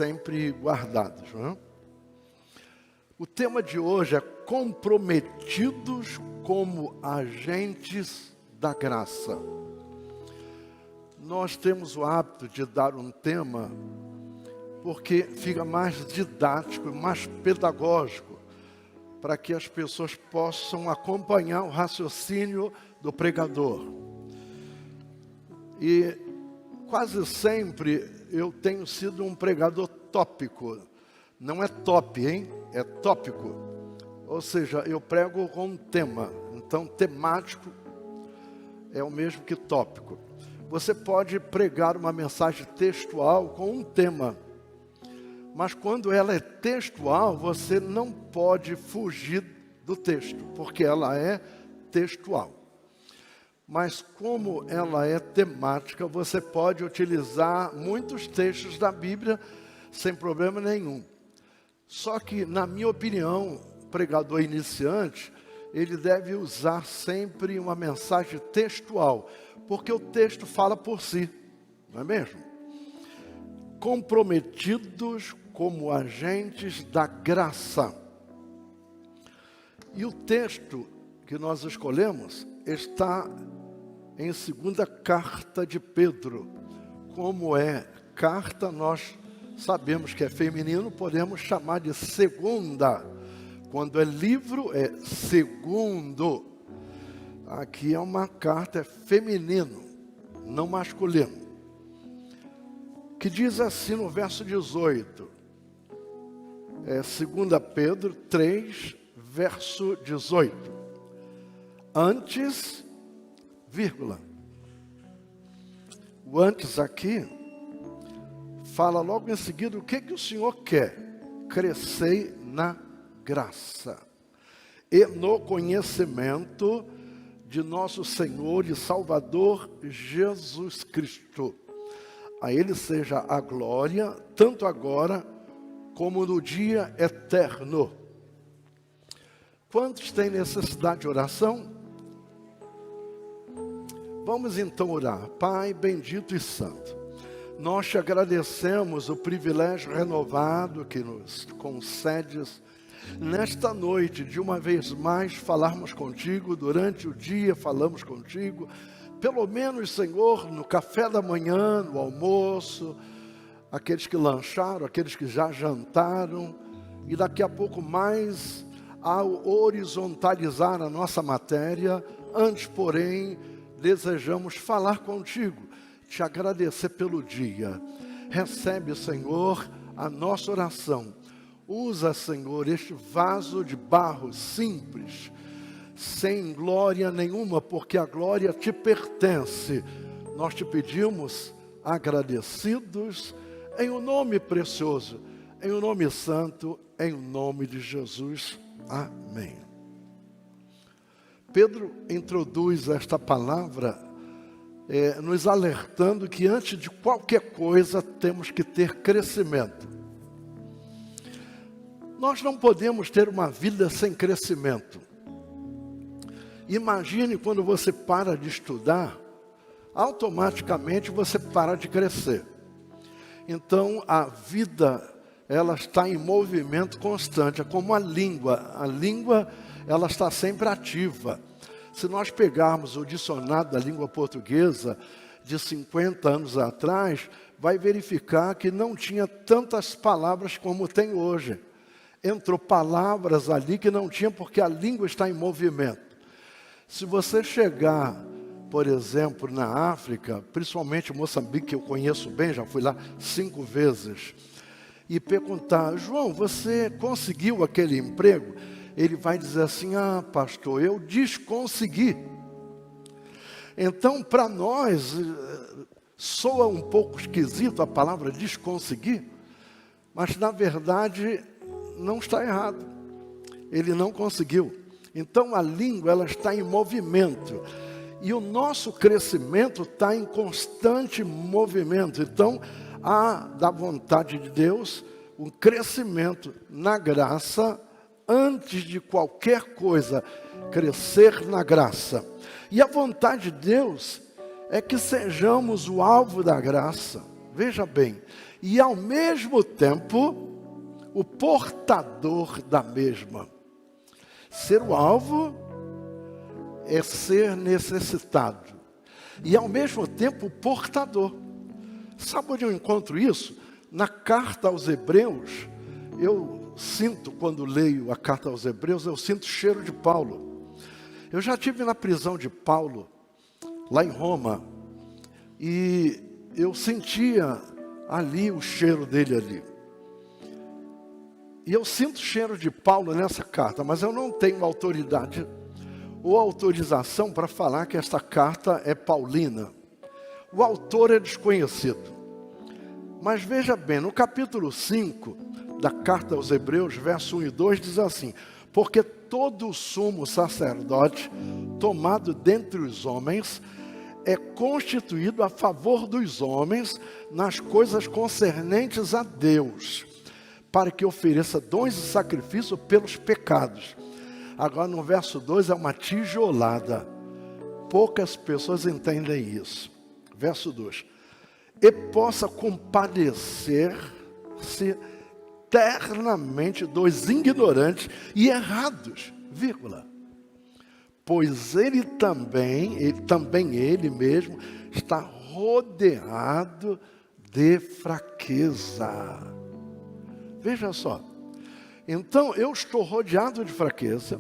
sempre guardados, não é? O tema de hoje é comprometidos como agentes da graça. Nós temos o hábito de dar um tema porque fica mais didático e mais pedagógico para que as pessoas possam acompanhar o raciocínio do pregador. E quase sempre eu tenho sido um pregador tópico. Não é top, hein? É tópico. Ou seja, eu prego com um tema. Então, temático é o mesmo que tópico. Você pode pregar uma mensagem textual com um tema. Mas quando ela é textual, você não pode fugir do texto, porque ela é textual. Mas como ela é temática, você pode utilizar muitos textos da Bíblia sem problema nenhum. Só que, na minha opinião, o pregador iniciante, ele deve usar sempre uma mensagem textual, porque o texto fala por si, não é mesmo? Comprometidos como agentes da graça. E o texto que nós escolhemos está em 2ª carta de Pedro. Como é carta, nós sabemos que é feminino, podemos chamar de segunda. Quando é livro, é segundo. Aqui é uma carta, é feminino, não masculino. Que diz assim no verso 18. 2 Pedro 3, verso 18. Antes, vírgula. O antes aqui fala logo em seguida o que o Senhor quer. Crescei na graça e no conhecimento de nosso Senhor e Salvador Jesus Cristo. A Ele seja a glória, tanto agora como no dia eterno. Quantos têm necessidade de oração? Vamos então orar. Pai bendito e santo, nós te agradecemos o privilégio renovado que nos concedes nesta noite, de uma vez mais falarmos contigo. Durante o dia falamos contigo, pelo menos, Senhor, no café da manhã, no almoço, aqueles que lancharam, aqueles que já jantaram, e daqui a pouco mais, ao horizontalizar a nossa matéria. Antes, porém, desejamos falar contigo, te agradecer pelo dia. Recebe, Senhor, a nossa oração. Usa, Senhor, este vaso de barro simples, sem glória nenhuma, porque a glória te pertence. Nós te pedimos, agradecidos, em um nome precioso, em um nome santo, em nome de Jesus. Amém. Pedro introduz esta palavra nos alertando que antes de qualquer coisa temos que ter crescimento. Nós não podemos ter uma vida sem crescimento. Imagine quando você para de estudar, automaticamente você para de crescer. Então a vida, ela está em movimento constante, é como a língua. A língua, ela está sempre ativa. Se nós pegarmos o dicionário da língua portuguesa de 50 anos atrás, vai verificar que não tinha tantas palavras como tem hoje. Entrou palavras ali que não tinha, porque a língua está em movimento. Se você chegar, por exemplo, na África, principalmente Moçambique, que eu conheço bem, já fui lá 5 vezes, e perguntar: João, você conseguiu aquele emprego? Ele vai dizer assim: ah, pastor, eu desconsegui. Então, para nós, soa um pouco esquisito a palavra desconseguir, mas na verdade não está errado. Ele não conseguiu. Então a língua, ela está em movimento. E o nosso crescimento está em constante movimento. Então, há da vontade de Deus um crescimento na graça. Antes de qualquer coisa, crescer na graça. E a vontade de Deus é que sejamos o alvo da graça. veja bem, e ao mesmo tempo, o portador da mesma. Ser o alvo é ser necessitado. E ao mesmo tempo, o portador. Sabe onde eu encontro isso? Na carta aos Hebreus, eu sinto, quando leio a carta aos Hebreus, eu sinto o cheiro de Paulo. Eu já estive na prisão de Paulo, lá em Roma, e eu sentia ali o cheiro dele ali. E eu sinto o cheiro de Paulo nessa carta, mas eu não tenho autoridade ou autorização para falar que esta carta é paulina. O autor é desconhecido. Mas veja bem, no capítulo 5 da carta aos Hebreus, verso 1 e 2, diz assim: porque todo sumo sacerdote, tomado dentre os homens, é constituído a favor dos homens nas coisas concernentes a Deus, para que ofereça dons e sacrifício pelos pecados. Agora no verso 2 é uma tijolada. Poucas pessoas entendem isso. Verso 2. E possa compadecer-se ternamente dos ignorantes e errados, vírgula. Pois ele mesmo está rodeado de fraqueza. Veja só. Então eu estou rodeado de fraqueza.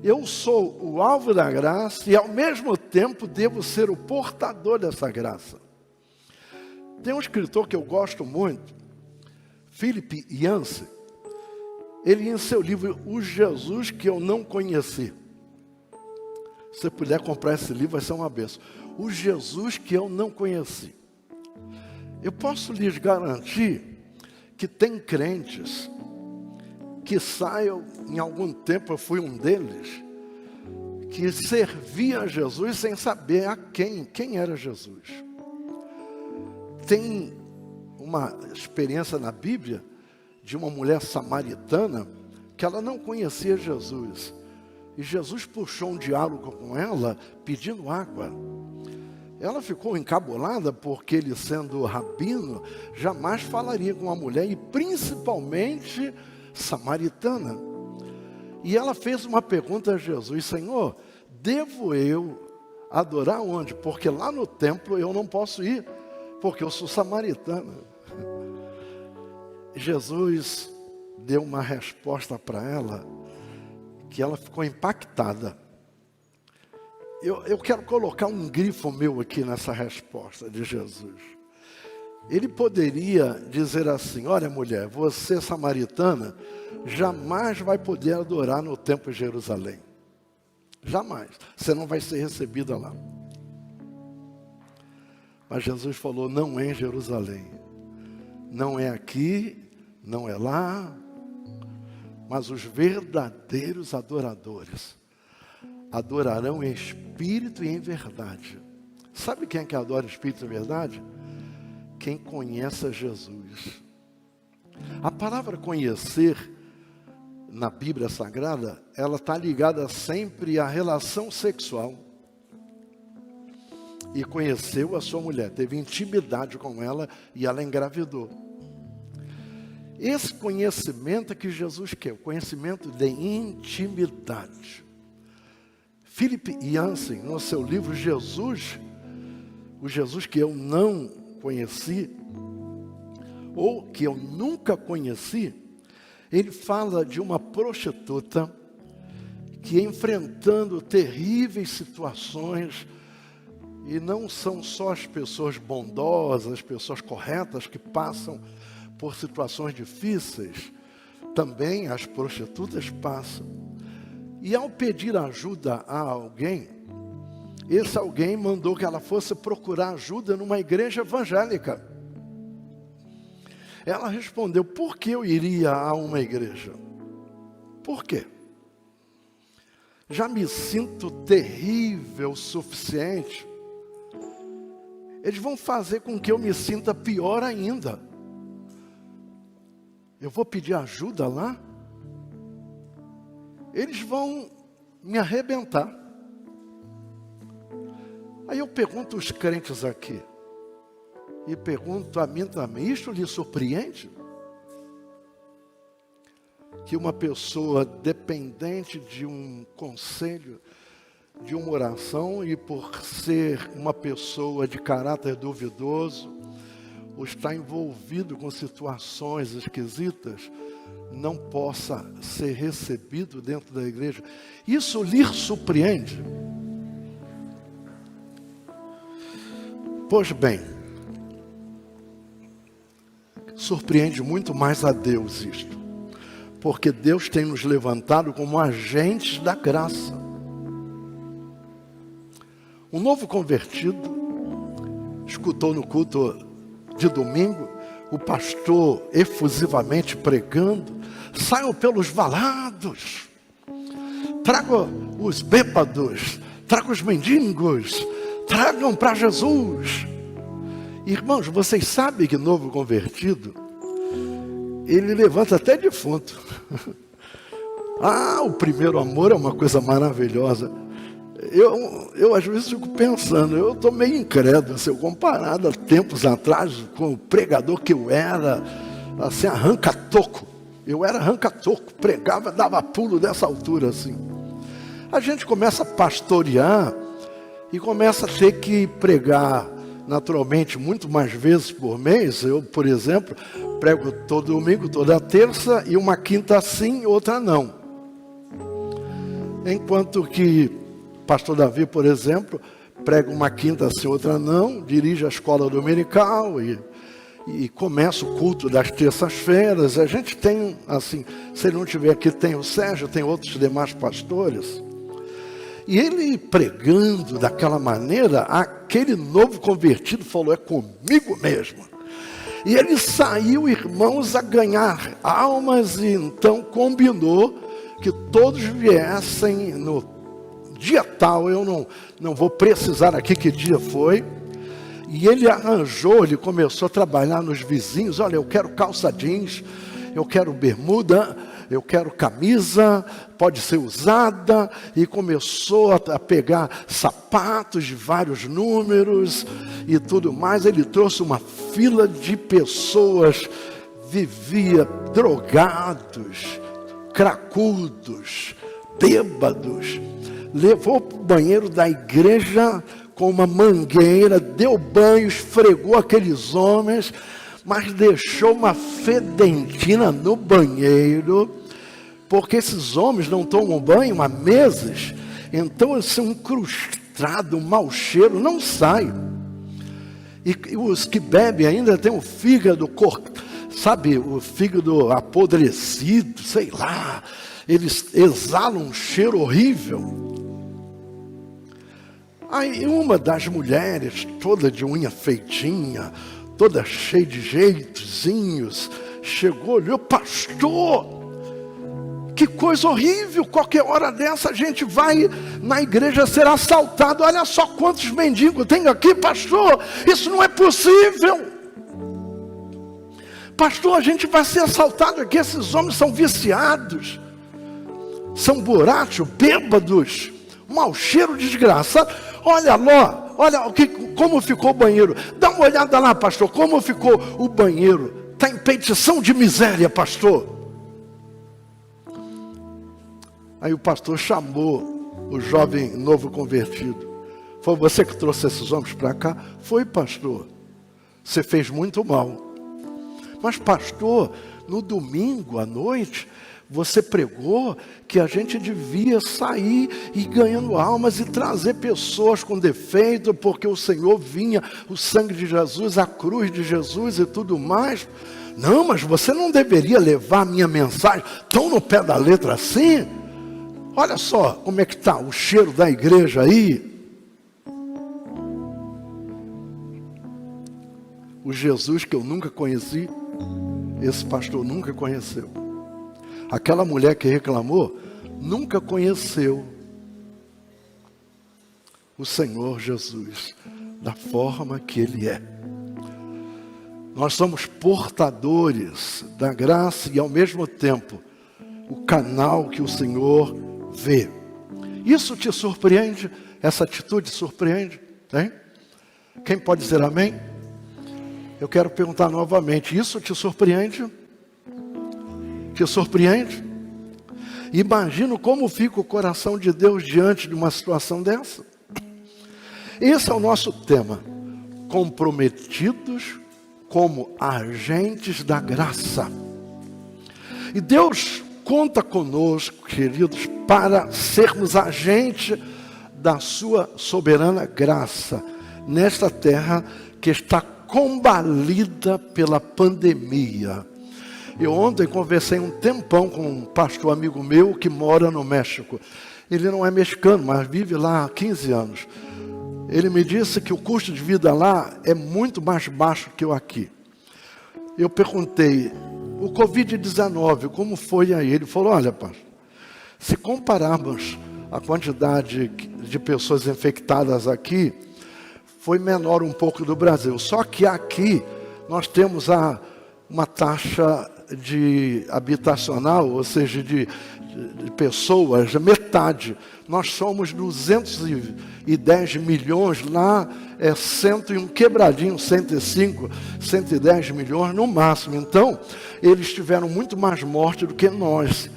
Eu sou o alvo da graça e ao mesmo tempo devo ser o portador dessa graça. Tem um escritor que eu gosto muito, Philip Yancey. Ele, em seu livro O Jesus que eu não conheci. Se você puder comprar esse livro, vai ser uma bênção. O Jesus que eu não conheci. Eu posso lhes garantir que tem crentes que saiam, em algum tempo eu fui um deles, que servia a Jesus sem saber a quem era Jesus. Tem uma experiência na Bíblia de uma mulher samaritana que ela não conhecia Jesus. E Jesus puxou um diálogo com ela pedindo água. Ela ficou encabulada porque ele, sendo rabino, jamais falaria com uma mulher, e principalmente samaritana. E ela fez uma pergunta a Jesus: Senhor, devo eu adorar onde? Porque lá no templo eu não posso ir, porque eu sou samaritana. Jesus deu uma resposta para ela, que ela ficou impactada. Eu quero colocar um grifo meu aqui nessa resposta de Jesus. Ele poderia dizer assim: olha mulher, você samaritana, jamais vai poder adorar no templo de Jerusalém. Jamais. Você não vai ser recebida lá. Mas Jesus falou: não é em Jerusalém. Não é aqui, não é lá. Mas os verdadeiros adoradores adorarão em espírito e em verdade. Sabe quem é que adora em espírito e em verdade? Quem conhece a Jesus. A palavra conhecer, na Bíblia Sagrada, ela está ligada sempre à relação sexual. E conheceu a sua mulher, teve intimidade com ela e ela engravidou. Esse conhecimento é que Jesus quer, o conhecimento de intimidade. Philip Yancey, no seu livro Jesus, o Jesus que eu não conheci, ou que eu nunca conheci, ele fala de uma prostituta que, enfrentando terríveis situações, e não são só as pessoas bondosas, as pessoas corretas que passam por situações difíceis, também as prostitutas passam. E ao pedir ajuda a alguém, esse alguém mandou que ela fosse procurar ajuda numa igreja evangélica. Ela respondeu: por que eu iria a uma igreja? Por quê? Já me sinto terrível o suficiente. Eles vão fazer com que eu me sinta pior ainda. Eu vou pedir ajuda lá? Eles vão me arrebentar. Aí eu pergunto aos crentes aqui: E pergunto a mim também, isso lhe surpreende? Que uma pessoa dependente de um conselho, de uma oração, e por ser uma pessoa de caráter duvidoso, ou está envolvido com situações esquisitas, não possa ser recebido dentro da igreja? Isso lhe surpreende? Pois bem, surpreende muito mais a Deus isto, porque Deus tem nos levantado como agentes da graça. Um novo convertido escutou no culto de domingo o pastor efusivamente pregando: saiam pelos valados, tragam os bêbados, tragam os mendigos, tragam para Jesus. Irmãos, vocês sabem que novo convertido, ele levanta até defunto. O primeiro amor é uma coisa maravilhosa. Eu às vezes fico pensando, eu estou meio incrédulo, se eu comparado a tempos atrás com o pregador que eu era, assim, arranca-toco. Eu era arranca-toco, pregava, dava pulo dessa altura assim. A gente começa a pastorear e começa a ter que pregar naturalmente muito mais vezes por mês. Eu, por exemplo, prego todo domingo, toda terça, e uma quinta sim, outra não. Enquanto que pastor Davi, por exemplo, prega uma quinta sim, outra não, dirige a escola dominical e começa o culto das terças-feiras. A gente tem, assim, se ele não estiver aqui, tem o Sérgio, tem outros demais pastores. E ele pregando daquela maneira, aquele novo convertido falou: é comigo mesmo. E ele saiu, irmãos, a ganhar almas, e então combinou que todos viessem no dia tal. Eu não vou precisar aqui que dia foi. E ele arranjou, ele começou a trabalhar nos vizinhos: olha, eu quero calça jeans, eu quero bermuda, eu quero camisa, pode ser usada. E começou a pegar sapatos de vários números e tudo mais. Ele trouxe uma fila de pessoas, vivia drogados, cracudos, bêbados. Levou para o banheiro da igreja com uma mangueira, deu banho, esfregou aqueles homens, mas deixou uma fedentina no banheiro, porque esses homens não tomam banho há meses. Então eles são incrustados, um mau cheiro não sai. E os que bebem ainda têm o fígado, sabe, o fígado apodrecido, sei lá. Eles exalam um cheiro horrível. Aí uma das mulheres, toda de unha feitinha, toda cheia de jeitozinhos, chegou, olhou: pastor, que coisa horrível, qualquer hora dessa a gente vai na igreja ser assaltado. Olha só quantos mendigos tem aqui, pastor, isso não é possível. Pastor, a gente vai ser assaltado aqui, esses homens são viciados, são borrachos, bêbados, mau cheiro desgraçado. Olha lá, olha como ficou o banheiro. Dá uma olhada lá, pastor, como ficou o banheiro. Está em petição de miséria, pastor. Aí o pastor chamou o jovem novo convertido. Foi você que trouxe esses homens para cá? Foi, pastor. Você fez muito mal. Mas, pastor, no domingo à noite, você pregou que a gente devia sair e ganhando almas e trazer pessoas com defeito, porque o Senhor vinha, o sangue de Jesus, a cruz de Jesus e tudo mais. Não, mas você não deveria levar a minha mensagem tão no pé da letra assim. Olha só como é que está o cheiro da igreja aí. O Jesus que eu nunca conheci, esse pastor nunca conheceu. Aquela mulher que reclamou, nunca conheceu o Senhor Jesus, da forma que Ele é. Nós somos portadores da graça e ao mesmo tempo, o canal que o Senhor vê. Isso te surpreende? Essa atitude surpreende? Hein? Quem pode dizer amém? Eu quero perguntar novamente, isso te surpreende? Te surpreende? Imagino como fica o coração de Deus diante de uma situação dessa. Esse é o nosso tema. Comprometidos como agentes da graça. E Deus conta conosco, queridos, para sermos agentes da sua soberana graça nesta terra que está combalida pela pandemia. Eu ontem conversei um tempão com um pastor amigo meu que mora no México. Ele não é mexicano, mas vive lá há 15 anos. Ele me disse que o custo de vida lá é muito mais baixo que o aqui. Eu perguntei, o Covid-19, como foi aí? Ele falou, olha, pastor, se compararmos a quantidade de pessoas infectadas aqui, foi menor um pouco do Brasil. Só que aqui nós temos uma taxa de habitacional, ou seja, de pessoas, metade. Nós somos 210 milhões, lá é 100 e um quebradinho, 105, 110 milhões no máximo. Então, eles tiveram muito mais morte do que nós,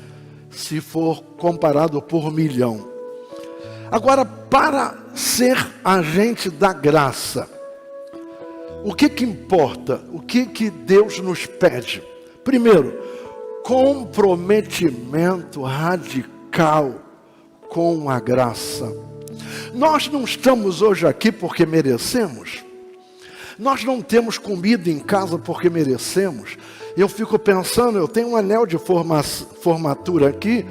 se for comparado por milhão. Agora, para ser agente da graça, o que importa? O que Deus nos pede? Primeiro, comprometimento radical com a graça. Nós não estamos hoje aqui porque merecemos. Nós não temos comida em casa porque merecemos. Eu fico pensando, eu tenho um anel de formatura aqui,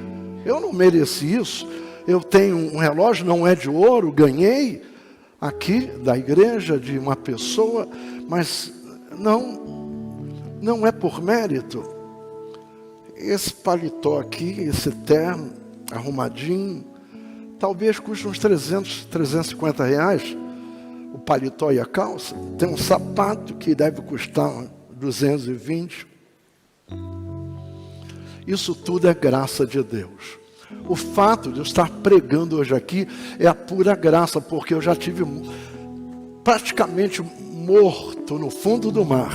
eu não mereci isso. Eu tenho um relógio, não é de ouro, ganhei aqui da igreja de uma pessoa, mas não é por mérito. Esse paletó aqui, esse terno arrumadinho, talvez custe uns 300, 350 reais, o paletó e a calça. Tem um sapato que deve custar 220. Isso tudo é graça de Deus. O fato de eu estar pregando hoje aqui é a pura graça, porque eu já tive praticamente morto no fundo do mar.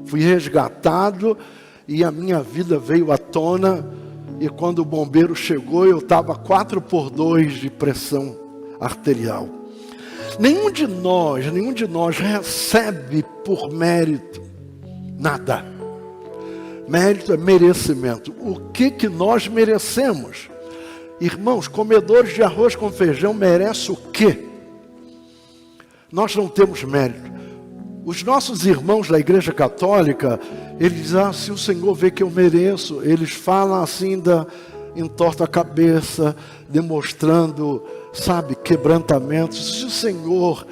Fui resgatado e a minha vida veio à tona. E quando o bombeiro chegou, eu estava 4/2 de pressão arterial. Nenhum de nós recebe por mérito nada. Mérito é merecimento. O que nós merecemos? Irmãos, comedores de arroz com feijão merecem o quê? Nós não temos mérito. Os nossos irmãos da Igreja Católica, eles dizem, se o Senhor vê que eu mereço, eles falam assim, entorta a cabeça, demonstrando, quebrantamento. Se o Senhor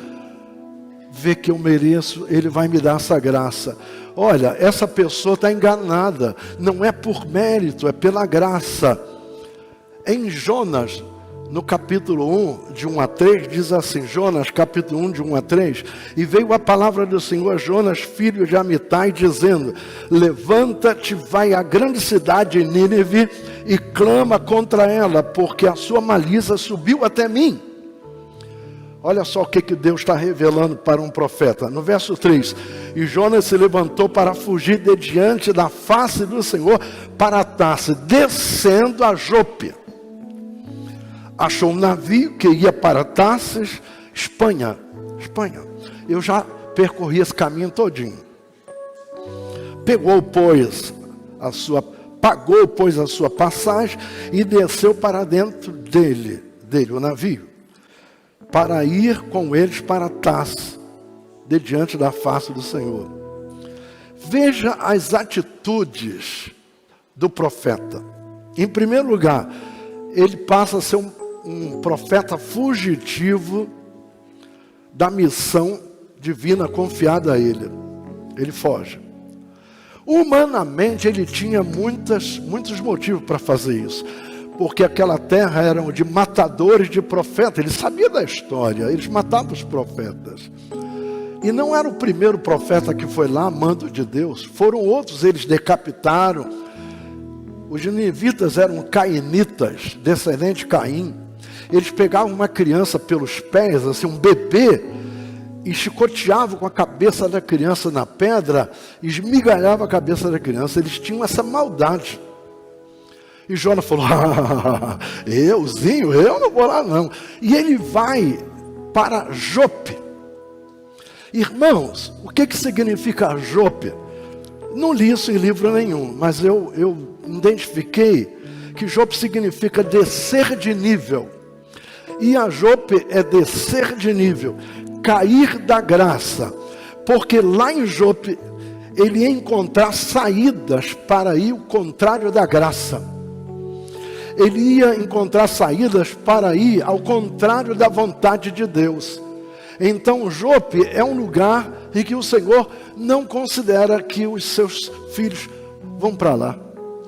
vê que eu mereço, Ele vai me dar essa graça. Olha, essa pessoa está enganada. Não é por mérito, é pela graça. Em Jonas, no capítulo 1, de 1 a 3, diz assim, Jonas, capítulo 1, de 1 a 3, e veio a palavra do Senhor a Jonas, filho de Amitai, dizendo, levanta-te, vai à grande cidade de Nínive e clama contra ela, porque a sua malícia subiu até mim. Olha só o que Deus está revelando para um profeta. No verso 3, e Jonas se levantou para fugir de diante da face do Senhor para Tarsis, descendo a Jope. Achou um navio que ia para Tarsis, Espanha. Eu já percorri esse caminho todinho. Pagou, pois, a sua passagem e desceu para dentro dele, o navio, para ir com eles para Tarsis, de diante da face do Senhor. Veja as atitudes do profeta. Em primeiro lugar, ele passa a ser um profeta fugitivo da missão divina confiada a ele. Ele foge. Humanamente, ele tinha muitos motivos para fazer isso. Porque aquela terra era de matadores de profetas. Ele sabia da história. Eles matavam os profetas. E não era o primeiro profeta que foi lá, mando de Deus. Foram outros, eles decapitaram. Os ninivitas eram cainitas, descendentes de Caim. Eles pegavam uma criança pelos pés, assim, um bebê, e chicoteavam com a cabeça da criança na pedra, esmigalhava a cabeça da criança. Eles tinham essa maldade. E Jonas falou, eu não vou lá não. E ele vai para Jope. Irmãos, o que significa Jope? Não li isso em livro nenhum, mas eu identifiquei que Jope significa descer de nível. E a Jope é descer de nível, cair da graça. Porque lá em Jope, ele ia encontrar saídas para ir o contrário da graça. Ele ia encontrar saídas para ir ao contrário da vontade de Deus. Então Jope é um lugar em que o Senhor não considera que os seus filhos vão para lá.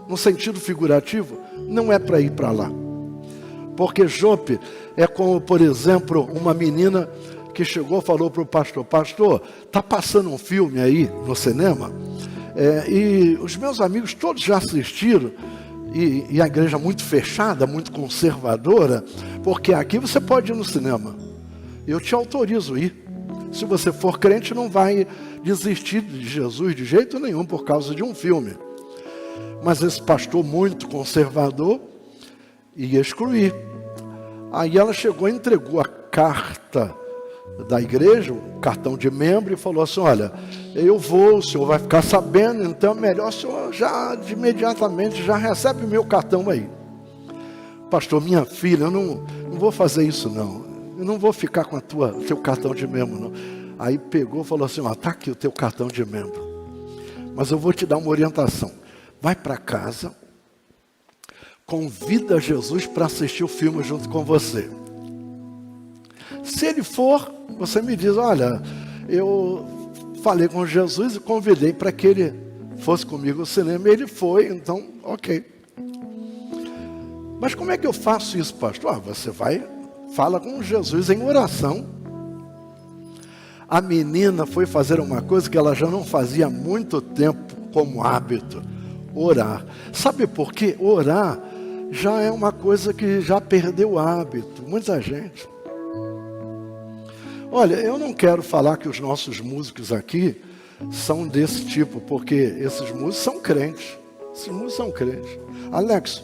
No sentido figurativo, não é para ir para lá. Porque Jope é como, por exemplo, uma menina que chegou e falou para o pastor, pastor, está passando um filme aí no cinema, e os meus amigos todos já assistiram, e a igreja muito fechada, muito conservadora, porque aqui você pode ir no cinema. Eu te autorizo a ir. Se você for crente, não vai desistir de Jesus de jeito nenhum por causa de um filme. Mas esse pastor muito conservador ia excluir. Aí ela chegou e entregou a carta da igreja, o cartão de membro, e falou assim, olha, eu vou, o senhor vai ficar sabendo, então é melhor o senhor já, de imediatamente, já recebe o meu cartão aí. Pastor, minha filha, eu não vou fazer isso não. Eu não vou ficar com o teu cartão de membro não. Aí pegou e falou assim, ó, tá aqui o teu cartão de membro. Mas eu vou te dar uma orientação. Vai para casa, convida Jesus para assistir o filme junto com você. Se ele for, você me diz, olha, eu falei com Jesus e convidei para que ele fosse comigo ao cinema. Ele foi, então, ok. Mas como é que eu faço isso, pastor? Você vai, fala com Jesus em oração. A menina foi fazer uma coisa que ela já não fazia há muito tempo como hábito, orar. Sabe por quê? Orar já é uma coisa que já perdeu o hábito, muita gente. Olha, eu não quero falar que os nossos músicos aqui são desse tipo, porque esses músicos são crentes. Esses músicos são crentes. Alex,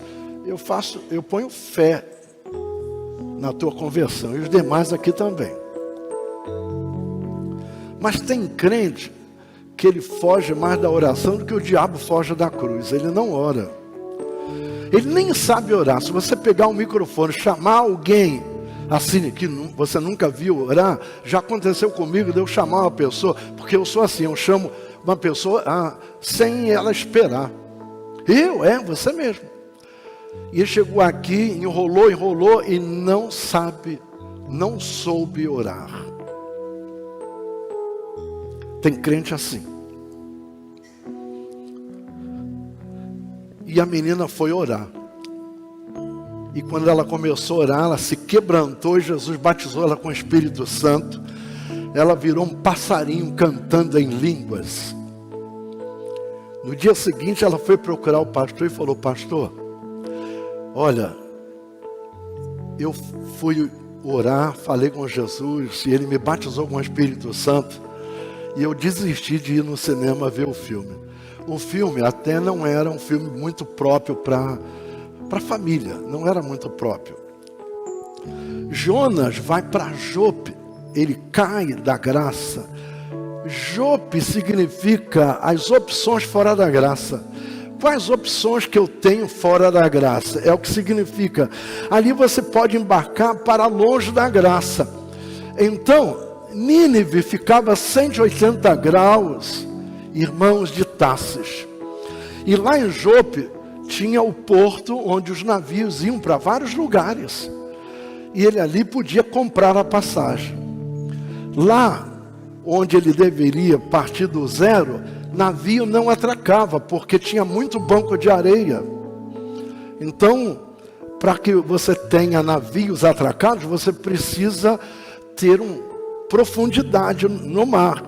eu ponho fé na tua conversão, e os demais aqui também. Mas tem crente que ele foge mais da oração do que o diabo foge da cruz. Ele não ora. Ele nem sabe orar. Se você pegar um microfone, chamar alguém assim, que você nunca viu orar, já aconteceu comigo de eu chamar uma pessoa, porque eu sou assim, eu chamo uma pessoa sem ela esperar. Você mesmo. E chegou aqui, enrolou e não soube orar. Tem crente assim. E a menina foi orar. E quando ela começou a orar, ela se quebrantou e Jesus batizou ela com o Espírito Santo. Ela virou um passarinho cantando em línguas. No dia seguinte ela foi procurar o pastor e falou, pastor, olha, eu fui orar, falei com Jesus e ele me batizou com o Espírito Santo. E eu desisti de ir no cinema ver o filme. O filme até não era um filme muito próprio para família, não era muito próprio. Jonas vai para Jope, ele cai da graça. Jope significa as opções fora da graça. Quais opções que eu tenho fora da graça? É o que significa. Ali você pode embarcar para longe da graça. Então, Nínive ficava a 180 graus, irmãos, de Tarsis. E lá em Jope tinha o porto onde os navios iam para vários lugares. E ele ali podia comprar a passagem. Lá onde ele deveria partir do zero, navio não atracava, porque tinha muito banco de areia. Então, para que você tenha navios atracados, você precisa ter profundidade no mar.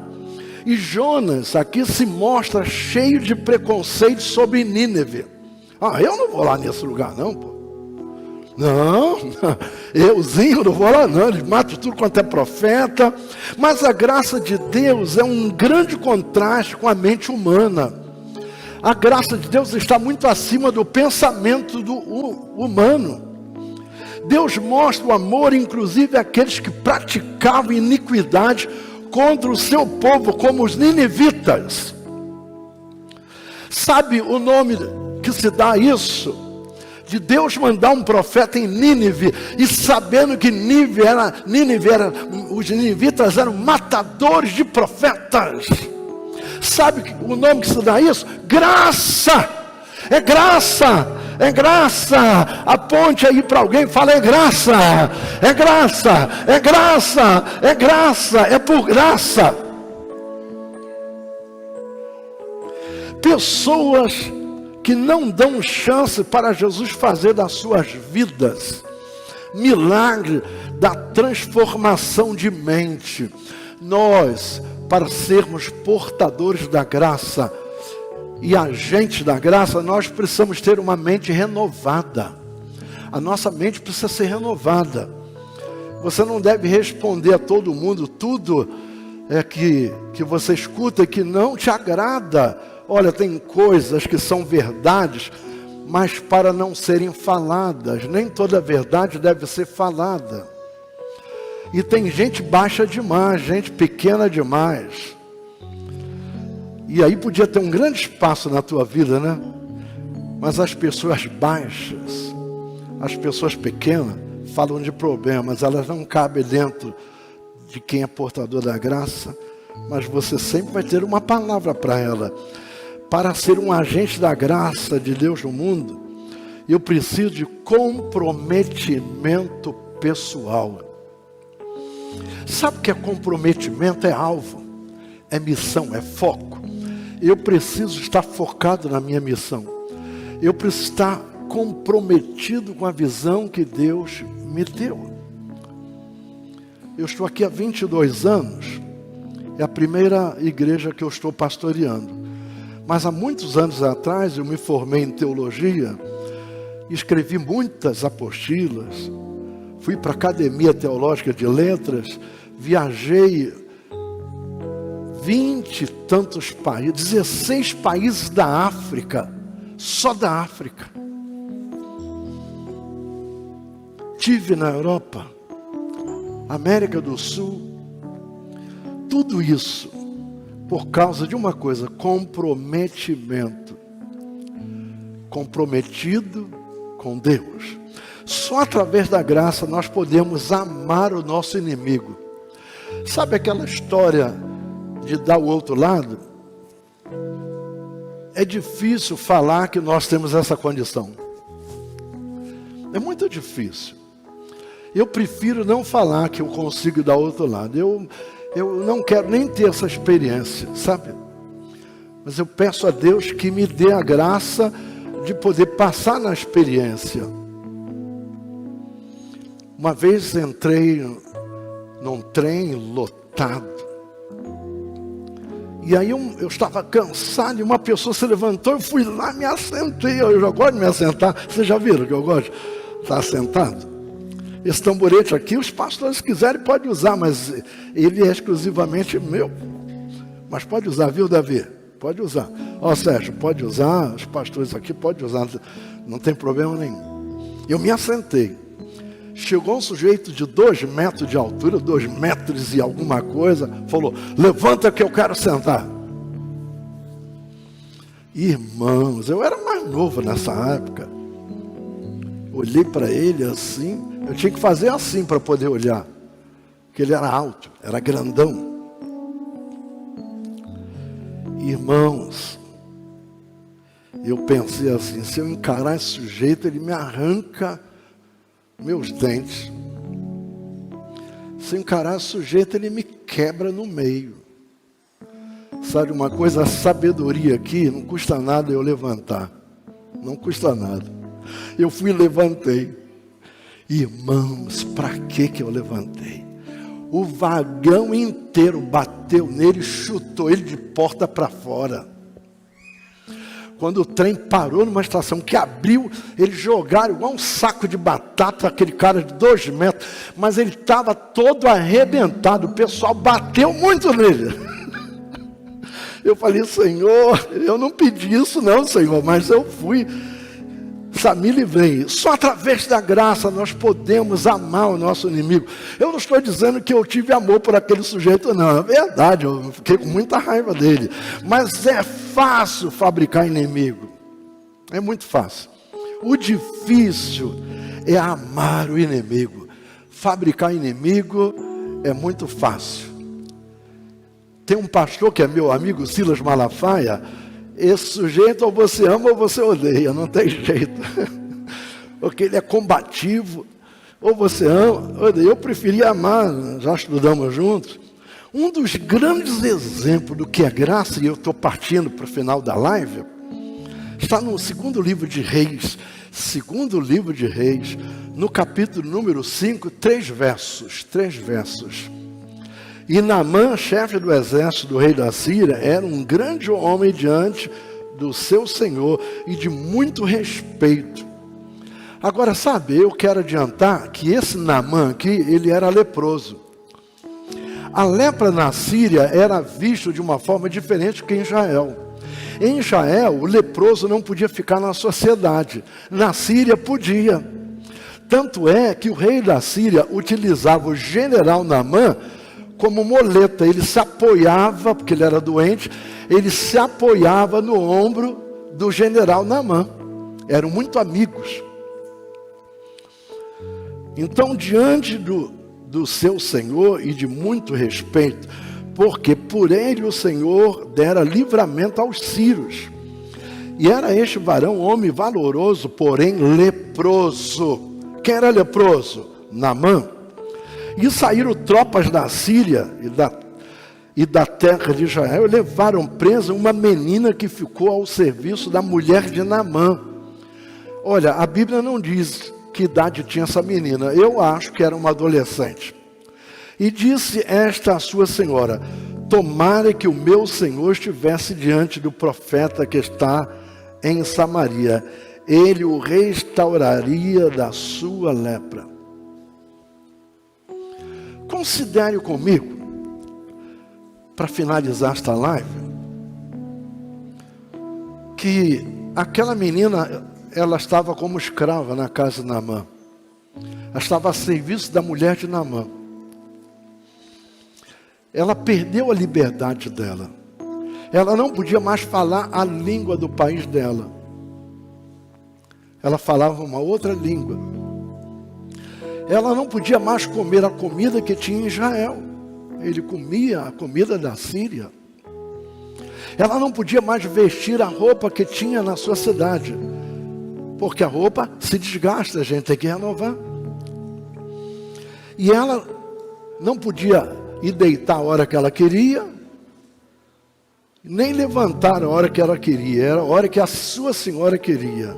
E Jonas aqui se mostra cheio de preconceito sobre Nínive. Eu não vou lá nesse lugar não, pô. Não, euzinho não vou lá não, eles matam tudo quanto é profeta. Mas a graça de Deus é um grande contraste com a mente humana. A graça de Deus está muito acima do pensamento humano. Deus mostra o amor, inclusive àqueles que praticavam iniquidade contra o seu povo, como os ninivitas. Sabe o nome que se dá a isso? De Deus mandar um profeta em Nínive, e sabendo que os ninivitas eram matadores de profetas. Sabe o nome que se dá a isso? Graça! É graça! É graça! Aponte aí para alguém e fala: é graça! É graça! É graça! É graça! É por graça! Pessoas que não dão chance para Jesus fazer das suas vidas milagre da transformação de mente. Nós, para sermos portadores da graça e agentes da graça, nós precisamos ter uma mente renovada. A nossa mente precisa ser renovada. Você não deve responder a todo mundo tudo que você escuta e que não te agrada. Olha, tem coisas que são verdades, mas para não serem faladas. Nem toda verdade deve ser falada. E tem gente baixa demais, gente pequena demais. E aí podia ter um grande espaço na tua vida, né? Mas as pessoas baixas, as pessoas pequenas, falam de problemas. Elas não cabem dentro de quem é portador da graça. Mas você sempre vai ter uma palavra para ela. Para ser um agente da graça de Deus no mundo, eu preciso de comprometimento pessoal. Sabe o que é comprometimento? É alvo, é missão, é foco. Eu preciso estar focado na minha missão. Eu preciso estar comprometido com a visão que Deus me deu. Eu estou aqui há 22 anos. É a primeira igreja que eu estou pastoreando. Mas há muitos anos atrás eu me formei em teologia, escrevi muitas apostilas, fui para a Academia Teológica de Letras, viajei 20 e tantos países, 16 países da África, só da África. Estive na Europa, América do Sul, tudo isso por causa de uma coisa: comprometimento. Comprometido com Deus. Só através da graça nós podemos amar o nosso inimigo. Sabe aquela história de dar o outro lado? É difícil falar que nós temos essa condição. É muito difícil. Eu prefiro não falar que eu consigo dar o outro lado. Eu não quero nem ter essa experiência, sabe? Mas eu peço a Deus que me dê a graça de poder passar na experiência. Uma vez entrei num trem lotado. E aí eu estava cansado e uma pessoa se levantou, eu fui lá, me assentei. Eu já gosto de me assentar. Vocês já viram que eu gosto de estar sentado? Esse tamborete aqui, os pastores quiserem podem usar, mas ele é exclusivamente meu. Mas pode usar, viu, Davi? Pode usar. Ó, Sérgio, pode usar, os pastores aqui podem usar, não tem problema nenhum. Eu me assentei. Chegou um sujeito de 2 metros de altura, 2 metros e alguma coisa, falou: levanta que eu quero sentar. Irmãos, eu era mais novo nessa época. Olhei para ele assim, eu tinha que fazer assim para poder olhar, porque ele era alto, era grandão. Irmãos, eu pensei assim: se eu encarar esse sujeito, ele me arranca meus dentes. Se eu encarar esse sujeito, ele me quebra no meio. Sabe uma coisa? A sabedoria aqui, não custa nada eu levantar. Não custa nada. Eu fui e levantei. Irmãos, para que eu levantei? O vagão inteiro bateu nele, chutou ele de porta para fora. Quando o trem parou numa estação que abriu, eles jogaram igual um saco de batata, aquele cara de 2 metros, mas ele estava todo arrebentado, o pessoal bateu muito nele. Eu falei, Senhor, eu não pedi isso não, Senhor, mas eu fui. Me livrei. Só através da graça nós podemos amar o nosso inimigo. Eu não estou dizendo que eu tive amor por aquele sujeito, não. É verdade, eu fiquei com muita raiva dele. Mas é fácil fabricar inimigo. É muito fácil. O difícil é amar o inimigo. Fabricar inimigo é muito fácil. Tem um pastor que é meu amigo, Silas Malafaia. Esse sujeito ou você ama ou você odeia, não tem jeito. Porque ele é combativo, ou você ama, ou odeia. Eu preferia amar, já estudamos juntos. Um dos grandes exemplos do que é graça, e eu estou partindo para o final da live, está no segundo livro de Reis, no capítulo número 5, 3 versos. E Naamã, chefe do exército do rei da Síria, era um grande homem diante do seu senhor e de muito respeito. Agora, sabe, eu quero adiantar que esse Naamã aqui, ele era leproso. A lepra na Síria era visto de uma forma diferente que em Israel. Em Israel, o leproso não podia ficar na sociedade. Na Síria, podia. Tanto é que o rei da Síria utilizava o general Naamã como muleta. Ele se apoiava, porque ele era doente, ele se apoiava no ombro do general Naamã. Eram muito amigos. Então, diante do seu senhor e de muito respeito, porque por ele o Senhor dera livramento aos sírios. E era este varão homem valoroso, porém leproso. Quem era leproso? Naamã. E saíram tropas da Síria e da terra de Israel e levaram presa uma menina que ficou ao serviço da mulher de Naamã. Olha, a Bíblia não diz que idade tinha essa menina. Eu acho que era uma adolescente. E disse esta a sua senhora: tomara que o meu senhor estivesse diante do profeta que está em Samaria. Ele o restauraria da sua lepra. Considere comigo, para finalizar esta live, que aquela menina, ela estava como escrava na casa de Naamã. Ela estava a serviço da mulher de Naamã. Ela perdeu a liberdade dela. Ela não podia mais falar a língua do país dela. Ela falava uma outra língua. Ela não podia mais comer a comida que tinha em Israel. Ele comia a comida da Síria. Ela não podia mais vestir a roupa que tinha na sua cidade. Porque a roupa se desgasta, a gente tem que renovar. E ela não podia ir deitar a hora que ela queria, nem levantar a hora que ela queria. Era a hora que a sua senhora queria.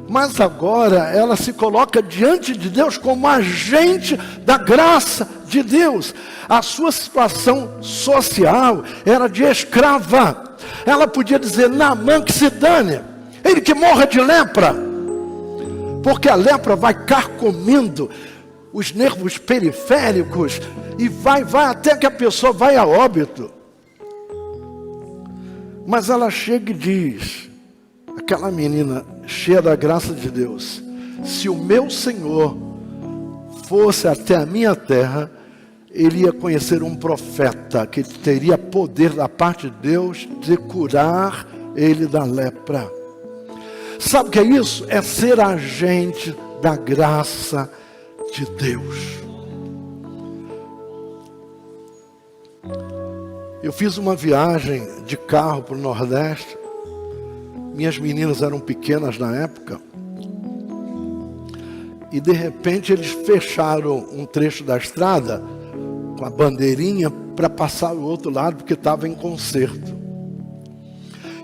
Mas agora ela se coloca diante de Deus como agente da graça de Deus. A sua situação social era de escrava. Ela podia dizer: Naamã que se dane, ele que morra de lepra. Porque a lepra vai carcomindo os nervos periféricos e vai até que a pessoa vai a óbito. Mas ela chega e diz, aquela menina cheia da graça de Deus: se o meu Senhor fosse até a minha terra, ele ia conhecer um profeta que teria poder da parte de Deus de curar ele da lepra. Sabe o que é isso? É ser agente da graça de Deus. Eu fiz uma viagem de carro para o Nordeste. Minhas meninas eram pequenas na época. E de repente eles fecharam um trecho da estrada com a bandeirinha para passar o outro lado, porque estava em concerto.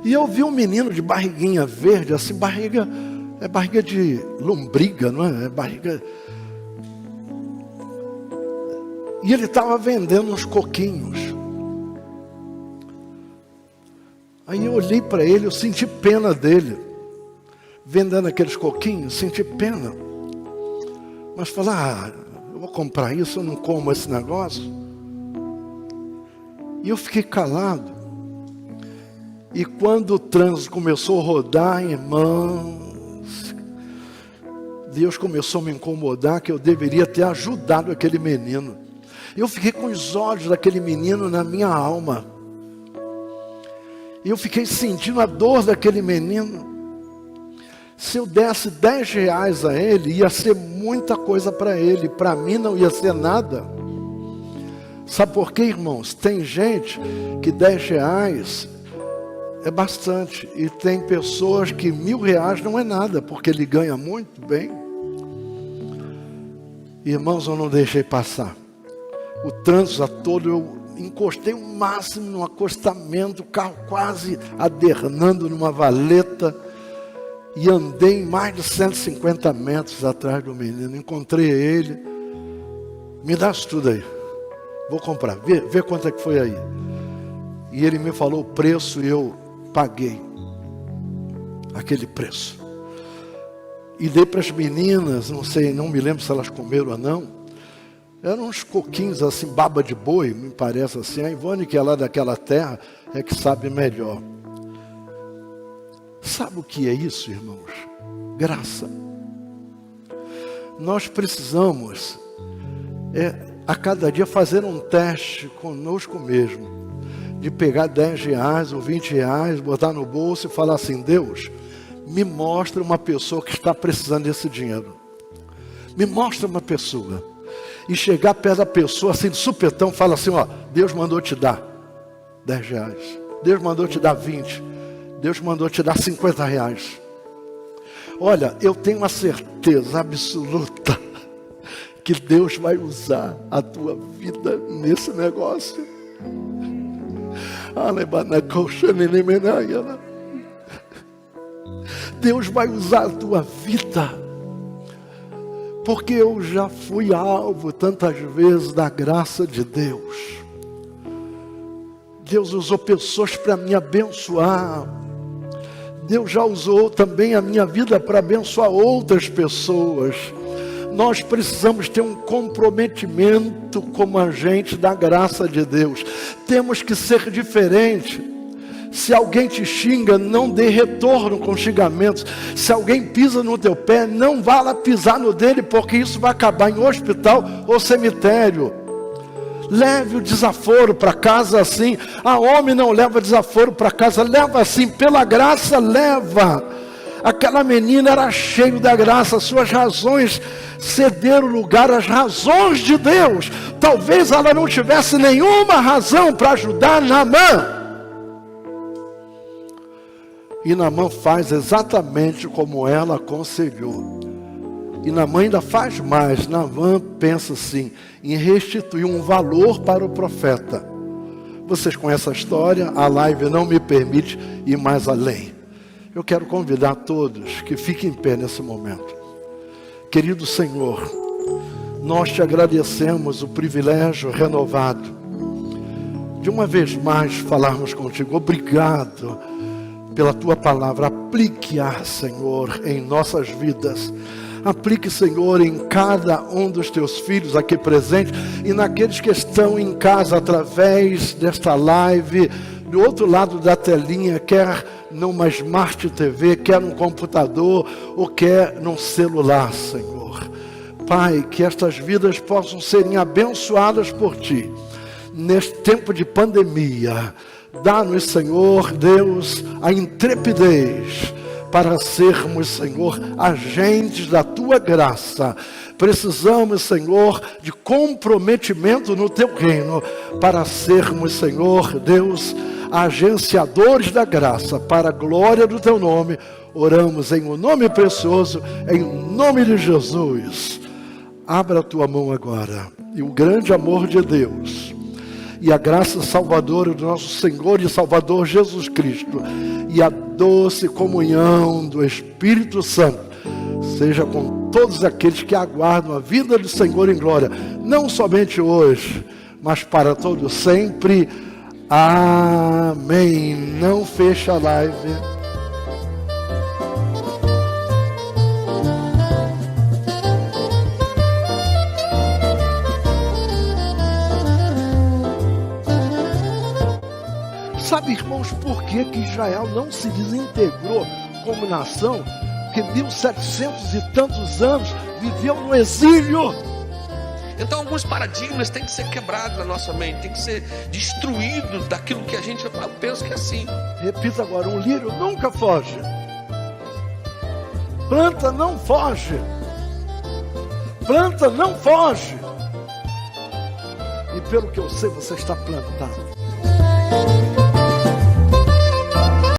E eu vi um menino de barriguinha verde, assim, barriga de lombriga, não é? É barriga. E ele estava vendendo uns coquinhos. Aí eu olhei para ele, eu senti pena dele. Vendendo aqueles coquinhos, senti pena. Mas falei, eu vou comprar isso, eu não como esse negócio. E eu fiquei calado. E quando o trânsito começou a rodar, irmãos, Deus começou a me incomodar que eu deveria ter ajudado aquele menino. Eu fiquei com os olhos daquele menino na minha alma. E eu fiquei sentindo a dor daquele menino. Se eu desse 10 reais a ele, ia ser muita coisa para ele. Para mim não ia ser nada. Sabe por quê, irmãos? Tem gente que 10 reais é bastante. E tem pessoas que 1.000 reais não é nada, porque ele ganha muito bem. Irmãos, eu não deixei passar. O trânsito todo, eu encostei o máximo no acostamento, o carro quase adernando numa valeta. E andei mais de 150 metros atrás do menino. Encontrei ele. Me dá isso tudo aí. Vou comprar. Vê quanto é que foi aí. E ele me falou o preço e eu paguei aquele preço. E dei para as meninas, não sei, não me lembro se elas comeram ou não. Eram uns coquinhos assim, baba de boi, me parece assim. A Ivone, que é lá daquela terra, é que sabe melhor. Sabe o que é isso, irmãos? Graça. Nós precisamos, a cada dia, fazer um teste conosco mesmo. De pegar 10 reais ou 20 reais, botar no bolso e falar assim, Deus, me mostra uma pessoa que está precisando desse dinheiro. Me mostra uma pessoa. E chegar perto da pessoa assim, de supetão, fala assim, Deus mandou te dar 10 reais. Deus mandou te dar 20. Deus mandou te dar 50 reais. Olha, eu tenho uma certeza absoluta que Deus vai usar a tua vida nesse negócio. Deus vai usar a tua vida. Porque eu já fui alvo tantas vezes da graça de Deus. Deus usou pessoas para me abençoar. Deus já usou também a minha vida para abençoar outras pessoas. Nós precisamos ter um comprometimento como agente da graça de Deus. Temos que ser diferente. Se alguém te xinga, não dê retorno com xingamentos. Se alguém pisa no teu pé, não vá lá pisar no dele, porque isso vai acabar em hospital ou cemitério. Leve o desaforo para casa assim. A homem não leva desaforo para casa, leva assim, pela graça leva. Aquela menina era cheia da graça, suas razões cederam lugar às razões de Deus. Talvez ela não tivesse nenhuma razão para ajudar Naamã. E Naamã faz exatamente como ela aconselhou. E Naamã ainda faz mais. Naamã pensa assim, em restituir um valor para o profeta. Vocês conhecem a história, a live não me permite ir mais além. Eu quero convidar todos que fiquem em pé nesse momento. Querido Senhor, nós te agradecemos o privilégio renovado de uma vez mais falarmos contigo. Obrigado pela tua palavra. Aplique-a, Senhor, em nossas vidas. Aplique, Senhor, em cada um dos teus filhos aqui presentes e naqueles que estão em casa através desta live, do outro lado da telinha, quer numa Smart TV, quer num computador ou quer num celular, Senhor. Pai, que estas vidas possam serem abençoadas por Ti. Neste tempo de pandemia, dá-nos, Senhor, Deus, a intrepidez para sermos, Senhor, agentes da Tua graça. Precisamos, Senhor, de comprometimento no Teu reino para sermos, Senhor, Deus, agenciadores da graça para a glória do Teu nome. Oramos em o nome precioso, em nome de Jesus. Abra a tua mão agora e o grande amor de Deus e a graça salvadora do nosso Senhor e Salvador Jesus Cristo e a doce comunhão do Espírito Santo seja com todos aqueles que aguardam a vinda do Senhor em glória, não somente hoje, mas para todo sempre. Amém. Não fecha a live. Sabe, irmãos, por que Israel não se desintegrou como nação? Porque 1700 e tantos anos viveu no exílio. Então alguns paradigmas têm que ser quebrados na nossa mente, tem que ser destruído daquilo que a gente pensa que é assim. Repita agora, um lírio nunca foge. Planta não foge. Planta não foge. E pelo que eu sei, você está plantado.